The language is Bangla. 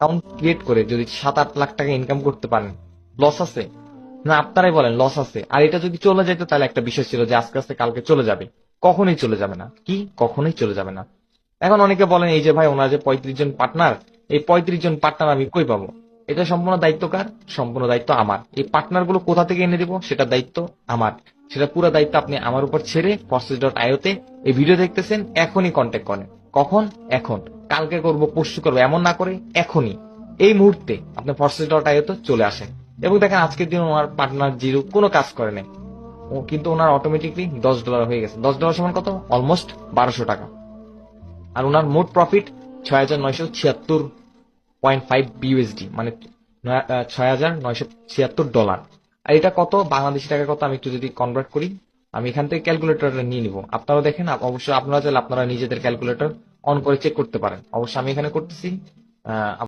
অ্যাকাউন্ট ক্রিয়েট করে যদি 7-8 লাখ টাকা ইনকাম করতে পারেন, লস আছে না? আপনারাই বলেন লস আছে। আর এটা যদি চলে যেত তাহলে একটা বিষয় ছিল যে আস্তে আস্তে কালকে চলে যাবে, কখনোই চলে যাবে না। কি কখনোই চলে যাবে না? এখন অনেকে বলেন এই যে ভাই ওনার যে 35 জন পার্টনার, এই 35 জন পার্টনার আমি কই পাবো? এটা সম্পূর্ণ দায়িত্ব কার? সম্পূর্ণ দায়িত্ব আমার। এই পার্টনার গুলো কোথা থেকে এনে দিব সেটা দায়িত্ব আমার। সেটা পুরো দায়িত্ব আপনি আমার উপর ছেড়ে Forces.io তে এই ভিডিও দেখতেছেন, এখনই কন্ট্যাক্ট করেন। কখন? এখন। কালকে করব, পরশু করবো, এমন না করে এখনই, এই মুহূর্তে আপনি Forces.io তে চলে আসেন। এবং দেখেন আজকের দিন ওনার পার্টনার জিরো কোনো কাজ করে নাই, ও কিন্তু ওনার অটোমেটিকলি $10 হয়ে গেছে। $10 সমান কত? অলমোস্ট 1200 টাকা। আর ওনার মোট প্রফিট 6,976.5 বিউএসডি, মানে $6,976। আর এটা কত বাংলাদেশি টাকা কত আমি একটু যদি কনভার্ট করি, আমি এখান থেকে ক্যালকুলেটরটা নিয়ে নিব। আপনারা দেখেন, অবশ্যই আপনারা চাইলে আপনারা নিজেদের ক্যালকুলেটর অন করে চেক করতে পারেন। অবশ্যই আমি এখানে করতেছি।